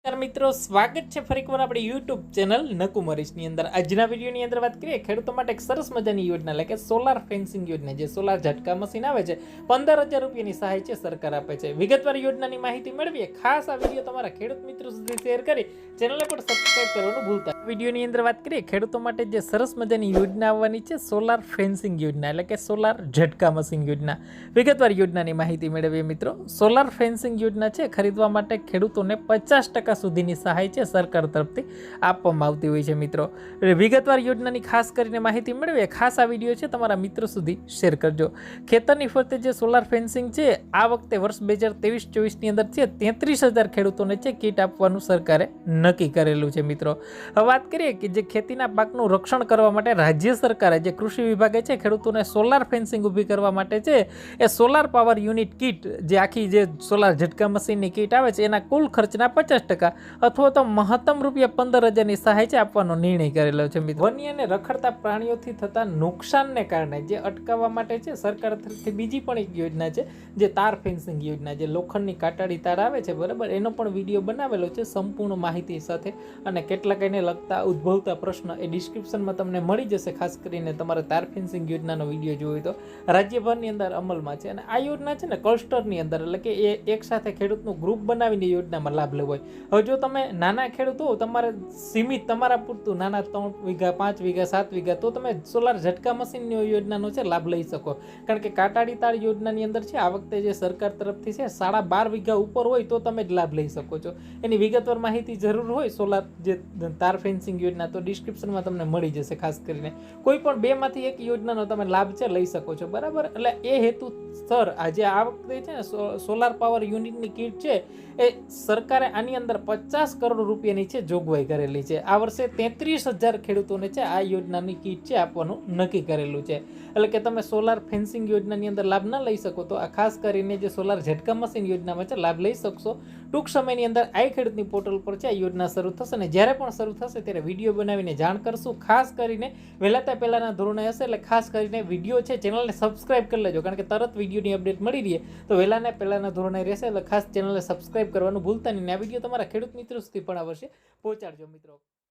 મિત્રો સ્વાગત છે ફરી એકવાર આપણી યુટ્યુબ ચેનલ નકુમરીશની અંદર। આજના વિડીયોની અંદર વાત કરીએ ખેડૂતો માટે એક સરસ મજાની યોજના એટલે કે સોલાર ફેન્સિંગ યોજના, જે સોલાર ઝટકા મશીન આવે છે 15,000 રૂપિયાની સહાય છે સરકાર આપે છે। વિગતવાર યોજનાની માહિતી મેળવીએ। ખાસ આ વિડીયો તમારા ખેડૂત મિત્રો સુધી શેર કરી ચેનલને પણ સબસ્ક્રાઇબ કરવાનું ભૂલતા। વિડીયોની અંદર વાત કરીએ ખેડૂતો માટે જે સરસ મજાની યોજના આવવાની છે સોલાર ફેન્સિંગ યોજના એટલે કે સોલાર ઝટકા મશીન યોજના। વિગતવાર યોજનાની માહિતી મેળવીએ મિત્રો। સોલાર ફેન્સિંગ યોજના છે ખરીદવા માટે ખેડૂતોને 50% સુધીની સહાય છે સરકાર તરફથી આપવામાં આવતી હોય છે મિત્રો। વિગતવાર યોજનાની ખાસ કરીને માહિતી મેળવીએ। ખાસ આ વિડીયો છે તમારા મિત્રો સુધી શેર કરજો। ખેતરની ફરતે જે સોલાર ફેન્સિંગ છે આ વખતે વર્ષ 2023-24ની અંદર છે 33,000 ખેડૂતોને છે કીટ આપવાનું સરકારે નક્કી કરેલું છે મિત્રો। હવે વાત કરીએ કે જે ખેતીના પાકનું રક્ષણ કરવા માટે રાજ્ય સરકારે જે કૃષિ વિભાગે છે ખેડૂતોને સોલાર ફેન્સિંગ ઊભી કરવા માટે છે એ સોલાર પાવર યુનિટ કીટ, જે આખી જે સોલાર ઝટકા મશીનની કીટ આવે છે એના કુલ ખર્ચના 50% અથવા તો મહત્તમ ₹15,000ની સહાય છે આપવાનો નિર્ણય કરેલો છે મિત્રો। વન્ય અને રખડતા પ્રાણીઓથી થતા નુકસાનને કારણે જે અટકાવવા માટે છે સરકાર તરફથી બીજી પણ એક યોજના છે જે તાર ફેન્સિંગ યોજના, જે લોખંડની કાટાળી તાર આવે છે બરાબર, એનો પણ વિડીયો બનાવેલો છે સંપૂર્ણ માહિતી સાથે, અને કેટલાક એને લગતા ઉદ્ભવતા પ્રશ્ન એ ડિસ્ક્રિપ્શનમાં તમને મળી જશે। ખાસ કરીને તમારે તાર ફેન્સિંગ યોજનાનો વિડીયો જોયો તો રાજ્યભરની અંદર અમલમાં છે, અને આ યોજના છે ને ક્લસ્ટરની અંદર એટલે કે એ એક સાથે ખેડૂતનું ગ્રુપ બનાવીને યોજનામાં લાભ લેવો હોય। હવે જો તમે નાના ખેડૂત હો, તમારે સીમિત તમારા પૂરતું નાના 3 વીઘા 5 વીઘા 7 વીઘા, તો તમે સોલાર ઝટકા મશીનની યોજનાનો છે લાભ લઈ શકો। કારણ કે કાટાળી તાર યોજનાની અંદર છે આ વખતે જે સરકાર તરફથી છે 12.5 વીઘા ઉપર હોય તો તમે જ લાભ લઈ શકો છો। એની વિગતવાર માહિતી જરૂર હોય સોલાર જે તાર ફેન્સિંગ યોજના તો ડિસ્ક્રિપ્શનમાં તમને મળી જશે। ખાસ કરીને કોઈ પણ બેમાંથી એક યોજનાનો તમે લાભ છે લઈ શકો છો બરાબર। એટલે એ હેતુ સર આજે આ વખતે છે ને સોલાર પાવર યુનિટની કીટ છે એ સરકારે આની અંદર 50 કરોડ રૂપિયાની છે જોગવાઈ કરેલી છે। આ વર્ષે 33,000 ખેડૂતોને છે આ યોજનાની કીટ છે આપવાનું નક્કી કરેલું છે। એટલે કે તમે સોલાર ફેન્સિંગ યોજનાની અંદર લાભ ન લઈ શકો તો આ ખાસ કરીને જે સોલાર ઝટકા મશીન યોજનામાં છે લાભ લઈ શકશો। ટૂંક સમયની અંદર આ ખેડૂતની પોર્ટલ પર છે આ યોજના શરૂ થશે, અને જ્યારે પણ શરૂ થશે ત્યારે વિડીયો બનાવીને જાણ કરશું। ખાસ કરીને વહેલાતા પહેલાના ધોરણે હશે એટલે ખાસ કરીને વિડીયો છે ચેનલને સબસ્ક્રાઇબ કરી લેજો, કારણ કે તરત વિડીયોની અપડેટ મળી રહે તો વહેલાના પહેલાના ધોરણે રહેશે, એટલે ખાસ ચેનલને સબસ્ક્રાઇબ કરવાનું ભૂલતા નહીં। આ વિડીયો તમારા ખેડૂત મિત્રો સુધી પણ આવશે પહોંચાડજો મિત્રો।